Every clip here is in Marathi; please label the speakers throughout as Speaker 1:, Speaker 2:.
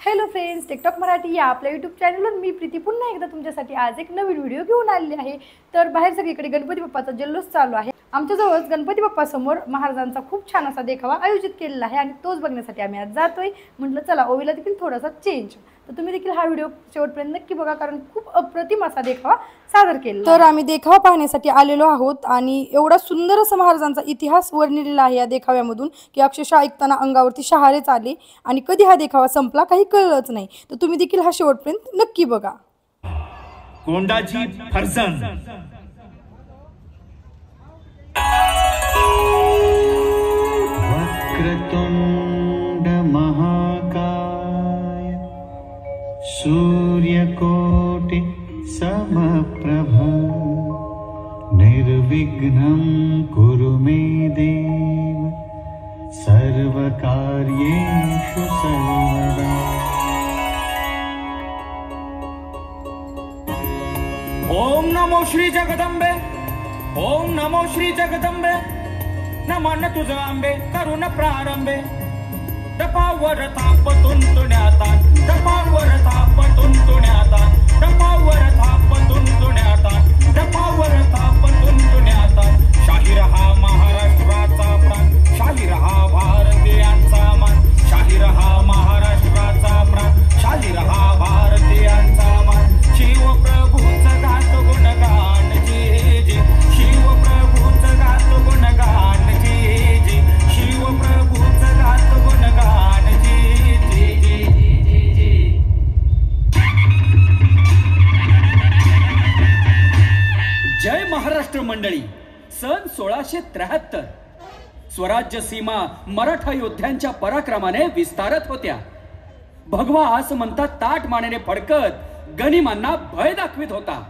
Speaker 1: हॅलो फ्रेंड्स, टिकटॉक मराठी या आपल्या यूट्यूब चॅनलवर मी प्रीती पुन्हा एकदा तुमच्यासाठी आज एक नवीन व्हिडिओ घेऊन आलेली आहे। तर बाहेर सगळीकडे गणपती बाप्पाचा जल्लोष चालू आहे। आमच्याजवळच गणपती बाप्पा समोर महाराजांचा खूप छान असा देखावा आयोजित केलेला आहे आणि तोच बघण्यासाठी आम्ही आज जातोय। म्हटलं चला ओवीला देखील थोडासा चेंज, तर तुम्ही देखील हा व्हिडिओ शेवटपर्यंत नक्की बघा, कारण खूप अप्रतिम असा देखावा सादर केला। तर आम्ही देखावा पाहण्यासाठी आलेलो आहोत आणि एवढा सुंदर असा महाराजांचा इतिहास वर्णिलेला आहे या देखाव्यामधून की अक्षरशः ऐकताना अंगावरती शहारेच आले आणि कधी हा देखावा संपला काही कळलंच नाही। तर तुम्ही देखील हा शेवटपर्यंत नक्की बघा।
Speaker 2: कोंडाजी फरजंद
Speaker 3: वक्रतुंड महाकाय सूर्यकोटि समप्रभ निर्विघ्नं कुरु मे देव सर्वकार्येषु सर्वदा।
Speaker 2: ओम नमो श्री जगदंबे, ओम नमो श्री जगदंबे, नमन तुझ आंबे करुण प्रारंभे। डपावर थाप तुंतुण्याता, डपावर थाप तुंतुण्याता, डपावर थाप तुंतुण्याता, डपावर थाप तुंतुण्याता। शाहीर हा महाराष्ट्राचा प्राण, शाहीर हा भारतीयांचा मान, शाहीर हा महाराष्ट्राचा प्राण, शाहीर हा भारतीयांचा मान। शिव प्रभूच गात गुणगान जी जी, शिव प्रभूच गात गुणगान जी जी, शिव प्रभूच गात गुणगान जी जी जी जी जी। जय महाराष्ट्र मंडळी, सन 1673 स्वराज्य सीमा मराठा योद्ध्यांच्या पराक्रमाने विस्तारत होत्या। भगवा आसमंतात ताट मानेने फडकत गनिमांना भय दाखवित होता।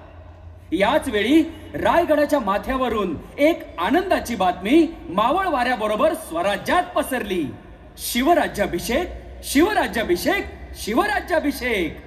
Speaker 2: याच वेळी रायगडाच्या माथ्यावरून एक आनंदाची बातमी मावळ वाऱ्याबरोबर स्वराज्यात पसरली। शिवराज्याभिषेक, शिवराज्याभिषेक, शिवराज्याभिषेक।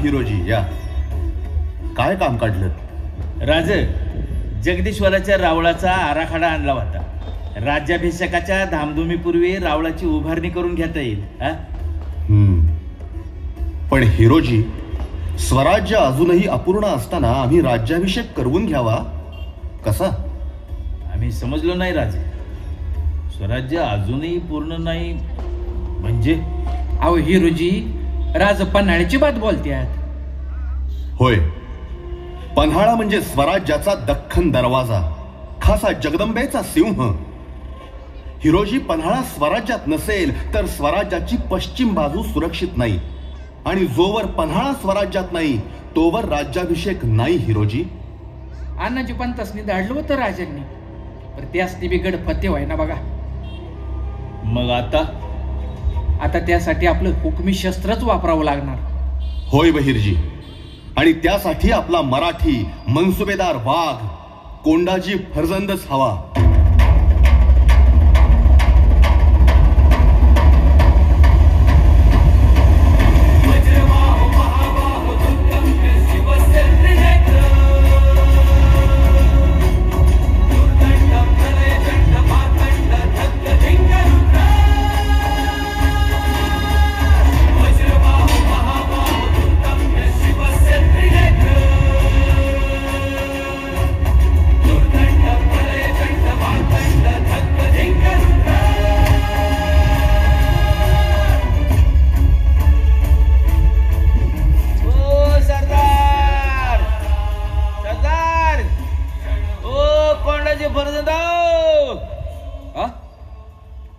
Speaker 3: हिरोजी या, काय काम काढलं?
Speaker 4: राज, जगदीश्वराच्या रावळाचा आराखडा आणला होता। राज्याभिषेकाच्या धामधुमीपूर्वी रावळाची उभारणी करून घेता येईल।
Speaker 3: पण हिरोजी, स्वराज्य अजूनही अपूर्ण असताना आम्ही राज्याभिषेक करवून घ्यावा कसा?
Speaker 4: आम्ही समजलो नाही राज, स्वराज्य अजूनही पूर्ण नाही म्हणजे?
Speaker 2: अहो हिरोजी, राज पन्हाळ्याची बात बोलतेत।
Speaker 3: होय, पन्हाळा म्हणजे स्वराज्याचा दख्खन दरवाजा, खासा जगदंबेचा सिंह। हिरोजी, पन्हाळा स्वराज्यात नसेल तर स्वराज्याची पश्चिम बाजू सुरक्षित नाही, आणि जोवर पन्हाळा स्वराज्यात नाही तोवर राज्याभिषेक नाही। हिरोजी,
Speaker 2: अण्णाजी पण तसनी धाडलं होतं राजांनी, पण त्यासनी बिघड फते व्हाय ना बघा।
Speaker 4: मग आता
Speaker 2: त्यासाठी आपलं हुकमी शस्त्रच वापरावं लागणार।
Speaker 3: होय बहिर्जी, आणि त्यासाठी आपला मराठी मनसुबेदार वाघ कोंडाजी फरजंदच हवा।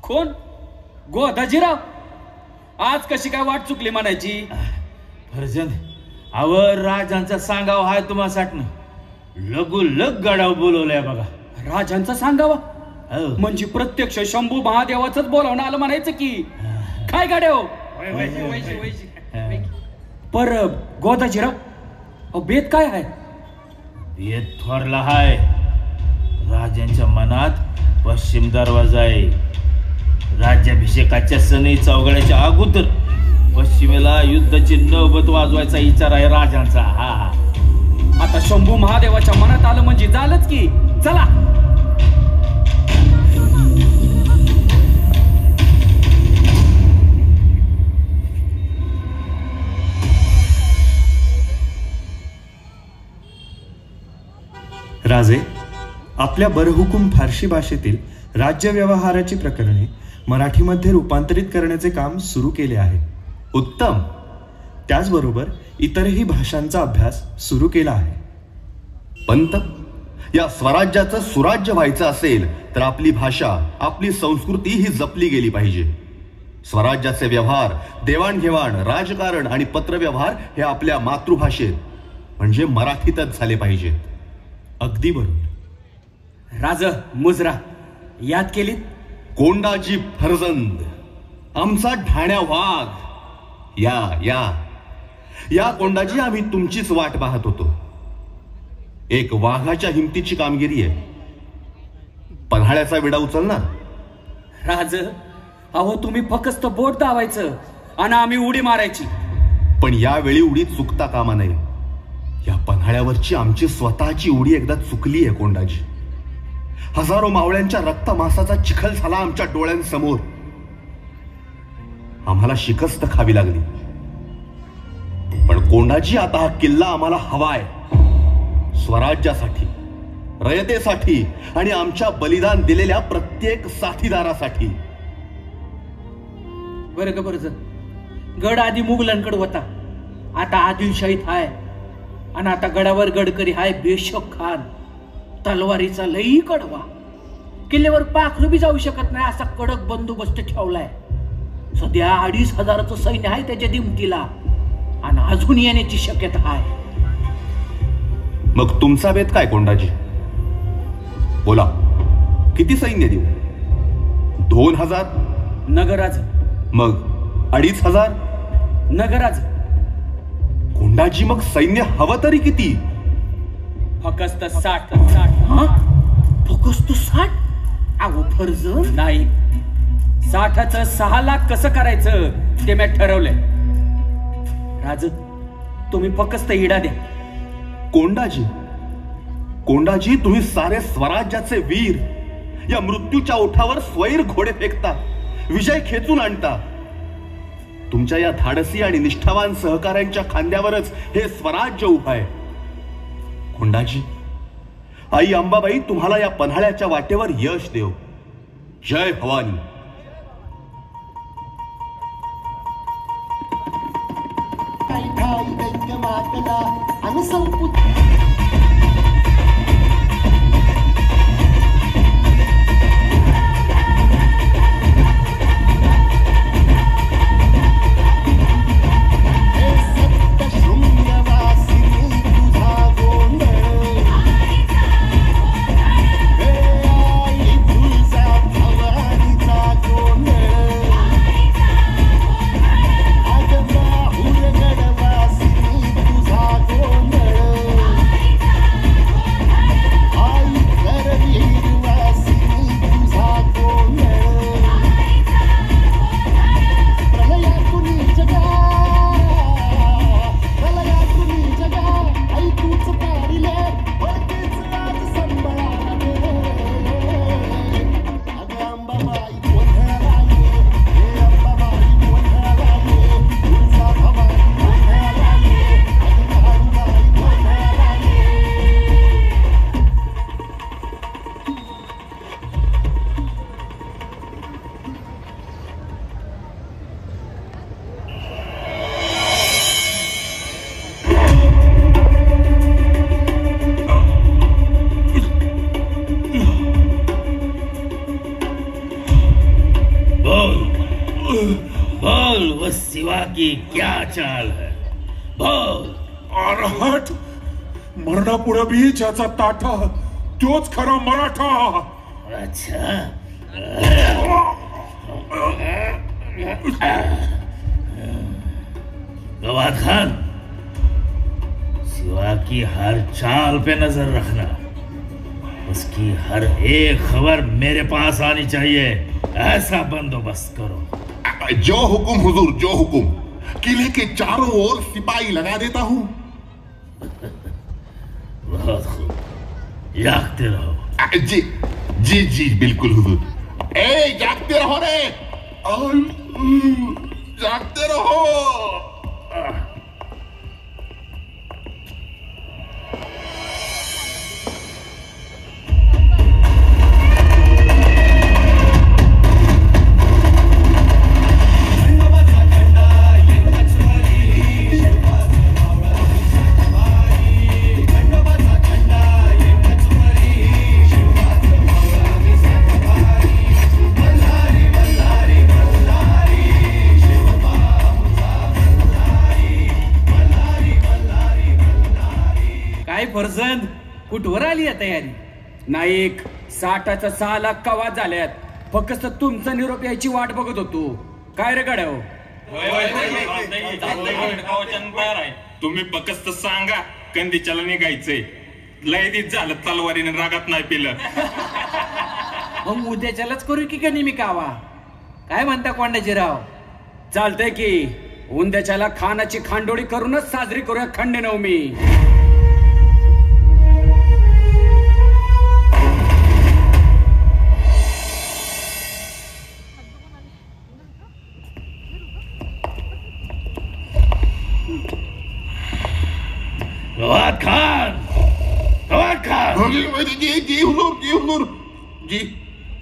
Speaker 2: कोण? गोदाजीराव, आज कशी काय वाट चुकली म्हणायची?
Speaker 4: फरजंद, आवर राजांचा सांगाव हाय तुम्हा साठन लगोलग गडाव बोलवलंय बघा।
Speaker 2: राजांचा सांगावा? म्हणजे प्रत्यक्ष शंभू महादेवाचंच बोलावणं आलं म्हणायचं की? काय गाड्या हो पर गोदाजीराव बेत काय आहे?
Speaker 4: बेत थोरला हाय. राजांच्या मनात पश्चिम दरवाजा आहे. राज्याभिषेकाच्या सनई चौघड्याच्या अगोदर पश्चिमेला युद्धाची नौबत वाजवायचा विचार आहे राजांचा. हा
Speaker 2: आता शंभू महादेवाच्या मनात आलं म्हणजे झालंच की. चला
Speaker 5: राजे, आपल्या बरहुकूम फारशी भाषेतील राज्य व्यवहाराची प्रकरणे मराठीमध्ये रूपांतरित करण्याचे काम सुरू केले आहे.
Speaker 3: उत्तम.
Speaker 5: त्याचबरोबर इतरही भाषांचा अभ्यास सुरू केला आहे.
Speaker 3: पंत, या स्वराज्याचं सुराज्य व्हायचं असेल तर आपली भाषा, आपली संस्कृती ही जपली गेली पाहिजे. स्वराज्याचे व्यवहार, देवाणघेवाण, राजकारण आणि पत्रव्यवहार हे आपल्या मातृभाषेत म्हणजे मराठीतच झाले पाहिजेत.
Speaker 5: अगदी बरोबर.
Speaker 2: राज मुजरा याद केलीत?
Speaker 3: कोंडाजी फरजंद, आमचा ढाण्या वाघ. या या या कोंडाजी, आम्ही तुमचीच वाट पाहत होतो. एक वाघाच्या हिमतीची कामगिरी आहे. पन्हाळ्याचा विडा उचल ना.
Speaker 2: राज, अहो तुम्ही फक्त बोट दावायचं आणि आम्ही उडी मारायची.
Speaker 3: पण यावेळी उडी चुकता कामा नये. या पन्हाळ्यावरची आमची स्वतःची उडी एकदा चुकली आहे कोंडाजी. हजारो मावळ्यांच्या रक्तमासाचा चिखल झाला आमच्या डोळ्यांसमोर. आम्हाला शिकस्त खावी लागली. पण कोंडाजी, आता हा किल्ला आम्हाला हवाय. स्वराज्यासाठी, रयतेसाठी आणि आमच्या बलिदान दिलेल्या प्रत्येक साथीदारासाठी.
Speaker 2: बरं गड आधी मुघलांकडे होता, आता आदिलशाहीत हाय. आणि आता गडावर गडकरी हाय बेशक खान. तलवारीचा लई कडवा, किल्ल्यावर पाखरू बी जाऊ शकत नाही असा कडक बंदोबस्त ठेवलाय. सध्या 2500 सैन्य आहे त्याच्या दिमतीला आणि अजून येण्याची शक्यता आहे.
Speaker 3: मग तुमचा बेत काय कोंडाजी? बोला, किती सैन्य देऊ? 2000?
Speaker 2: नगराज.
Speaker 3: मग 2500?
Speaker 2: नगराज.
Speaker 3: कोंडाजी, मग सैन्य हवं तरी किती?
Speaker 2: फक्त 60. फक्त 60? अहो फर्ज नाही. 60चं 6 लाख कसं करायचं ते मी ठरवलंय. राज, तुम्ही फक्त इडा द्या.
Speaker 3: कोंडाजी, तुम्ही सारे स्वराज्याचे वीर. या मृत्यूच्या ओठावर स्वैर घोडे फेकता, विजय खेचून आणता. तुमच्या या धाडसी आणि निष्ठावान सहकाऱ्यांच्या खांद्यावरच हे स्वराज्य उभं आहे. कोंडाजी, आई अंबाबाई तुम्हाला या पन्हाळ्याच्या वाटेवर यश देव. जय भवानी.
Speaker 4: की क्या चाल है? बोल.
Speaker 6: अर्हट, मरणापुढे बी ज्याचा ताठा तोच खरा मराठा.
Speaker 4: अच्छा, गवाद खान, सिवा की हर चाल पे नजर रखना, उसकी हर एक खबर मेरे पास आनी चाहिए, ऐसा बंदोबस्त करो।
Speaker 6: जो हुकुम हुजूर, जो हुकुम। किले के चारों ओर सिपाही लगा देता हूं।
Speaker 4: बहुत खूब, जागते रहो।
Speaker 6: जी जी जी बिल्कुल हुजूर। ए जागते रहो रे, जागते रहो।
Speaker 2: फरजंद कुठवर आली आहे तयारी?
Speaker 7: नाईक, 60च्या 6 लाख कवात झाल्यात. फक्त तुमचा निरोप यायची वाट बघत होतो. काय रे गड्या?
Speaker 8: तुम्ही फक्त सांगा कंदीच्याला निघायचंय. लय दिस झालं तलवारीने रागात नाही पिलं.
Speaker 2: मग उद्याच्यालाच करू की गणी मी कावा? काय म्हणता कोंडाजीराव?
Speaker 7: चालतंय की उंद्याच्याला खानाची खांडोळी करूनच साजरी करूया खंडेनवमी.
Speaker 4: गवाद खान, गवाद खान।
Speaker 6: जी जी हुजूर, जी हुजूर, जी।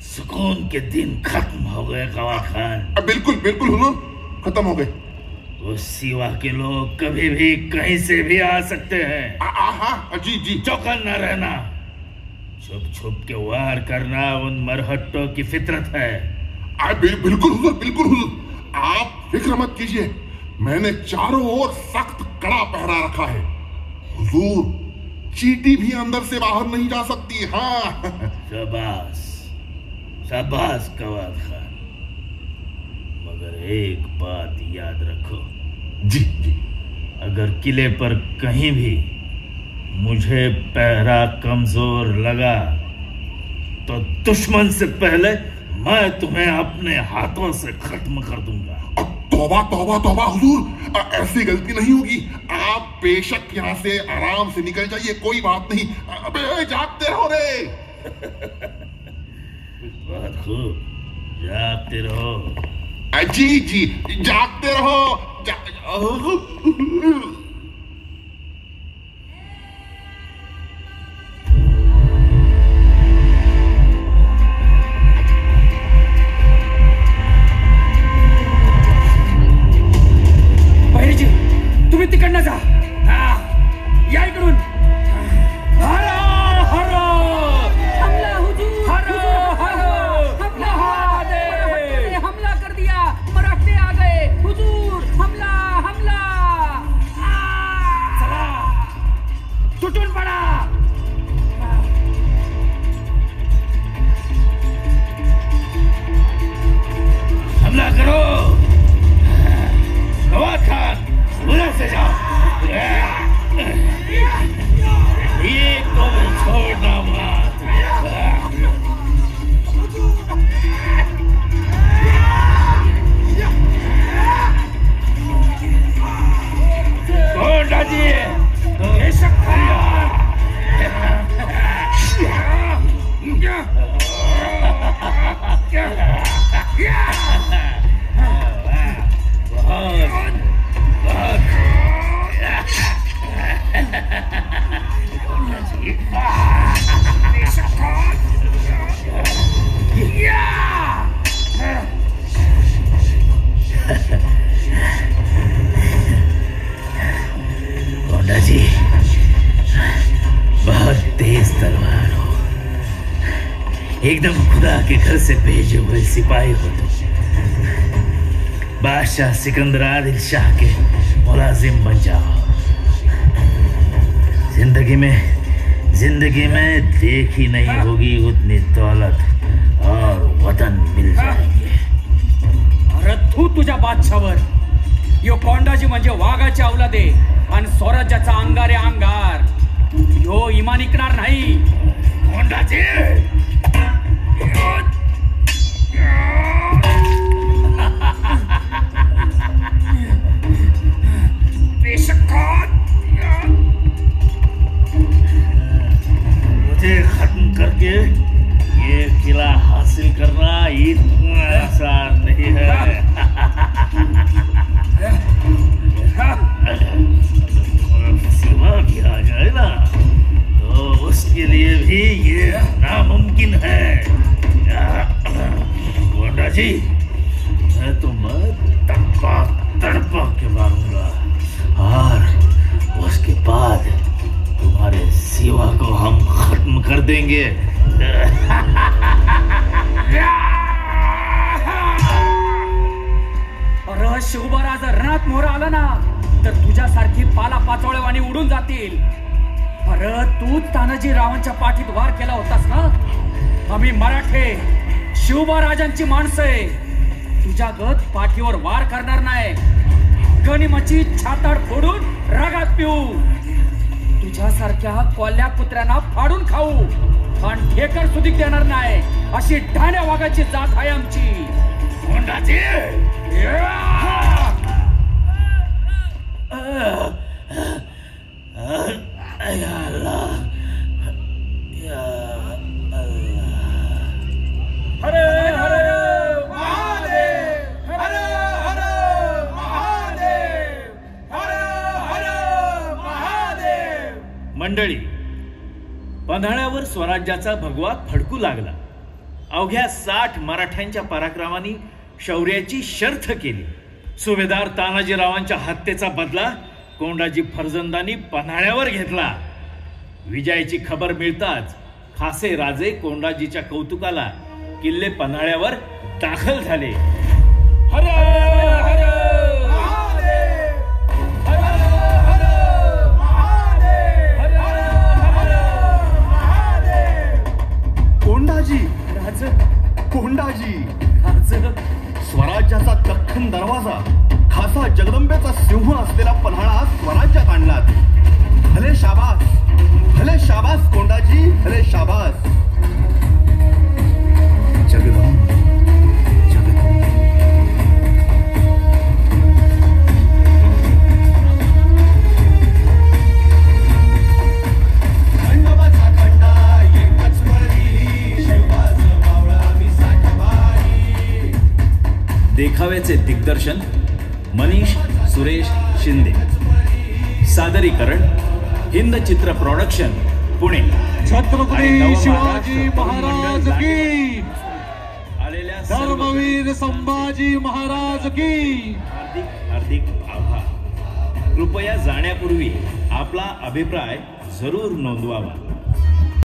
Speaker 4: सुकून के दिन खत्म हो गए गवाद खान।
Speaker 6: बिल्कुल बिल्कुल हुजूर, खत्म हो गए।
Speaker 4: उस सिवा के लोग कभी भी कहीं से भी आ सकते हैं।
Speaker 6: हाँ जी जी।
Speaker 4: चौकन न रहना, छुप छुप के वार करना उन मरहट्टों की फितरत है।
Speaker 6: बिल्कुल हुजूर, बिल्कुल हुजूर। आप फिक्र मत कीजिए, मैंने चारों ओर सख्त कड़ा पहरा रखा है। हुजूर, चींटी भी अंदर से बाहर नहीं जा सकती। हाँ।
Speaker 4: शाबाश, शाबाश गवाद खान। मगर एक बात याद रखो।
Speaker 6: जी जी।
Speaker 4: अगर किले पर कहीं भी मुझे पहरा कमजोर लगा तो दुश्मन से पहले मैं तुम्हें अपने हाथों से खत्म कर दूंगा।
Speaker 6: तौबा तौबा तौबा हुजूर, ऐसी गलती नहीं होगी। आप बेशक यहाँ से आराम से निकल जाइए, कोई बात नहीं। अबे जागते रहो रे।
Speaker 4: बहुत खूब, जागते रहो।
Speaker 6: जी जी, जागते रहो।
Speaker 7: तुम्ही तिकडनं जा. या इकडून. हरो हरो
Speaker 9: हमला हुजूर,
Speaker 7: हरो हरो
Speaker 9: हमला, हमला कर दिया, मराठे आ गए हुजूर, हमला हमला।
Speaker 7: चला तुटून पडा.
Speaker 4: हमला करो गवाद खान, उधर से जाओ। एक को भी छोड़ना मत। कोंडा जी, बेशक कोंडा जी, बहुत तेज तलवार हो, एकदम खुदा के घर से भेजे हुए सिपाही हो तुम। बादशाह सिकंदर आदिल शाह के मुलाजिम बन जाओ। जिंदगी में देखी नहीं होगी उतनी दौलत और वतन मिल जाएंगे।
Speaker 7: अरे तू तुझ्या बादशावर. यो कोंडाजी म्हणजे वाघाची अवलादे आणि स्वराज्याचा अंगारे अंगार. यो इमान इकणार नाही.
Speaker 4: कोंडाजी मुझे खत्म करके ये किला हासिल करना इतना आसान नहीं है. सीमा भी आ जाए ना तो उसके लिए भी ये नामुमकिन है. कोंडा जी, मैं तुम्हें तड़पा तड़पा के मारूंगा और उसके बाद तुम्हारे सिवा को हम खत्म कर देंगे.
Speaker 7: अरे शिवबा जर रणात मोहर आला ना तर तुझ्यासारखी पाला पाचोळेवाणी उडून जातील. अरे तूच तानाजी रावांच्या पाठीत वार केला होतास ना. आम्ही मराठे शिवबा राजांची माणसं आहे. तुझ्या गत पाठीवर वार करणार नाही. गनिमाची छाताड फोडून रागात पिऊ. तुझ्यासारख्या कोल्ह्या कुत्र्यांना फाडून खाऊ आणि ठेकर सुधीक देणार नाही. अशी ढाण्या वाघाची जात आहे आमची.
Speaker 4: कोंडाजी मंडळी, पन्हाळ्यावर स्वराज्याचा भगवा फडकू लागला. अवघ्या 60 मराठ्यांच्या पराक्रमाने शौर्याची शर्थ केली. सुभेदार तानाजीरावांच्या हत्येचा बदला कोंडाजी फर्जंदांनी पन्हाळ्यावर घेतला. विजयाची खबर मिळताच खासे राजे कोंडाजीच्या कौतुकाला किल्ले पन्हाळ्यावर दाखल झाले.
Speaker 3: कोंडाजी, कोंडाजी, स्वराज्याचा दख्खन दरवाजा, खासा जगदंबेचा सिंह असलेला पन्हाळा स्वराज्यात आणलात. भले शाबास, भले शाबास कोंडाजी, भले शाबास. जगदंब, जगदंब.
Speaker 10: देखाव्याचे दिग्दर्शन मनीष सुरेश शिंदे. सादरीकरण हिंद चित्र प्रोडक्शन पुणे.
Speaker 11: छत्रपती शिवाजी महाराज की,
Speaker 10: आलेल्या
Speaker 11: धर्मवीर संभाजी महाराज की
Speaker 10: हार्दिक हार्दिक आभार. कृपया जाण्यापूर्वी आपला अभिप्राय जरूर नोंदवावा.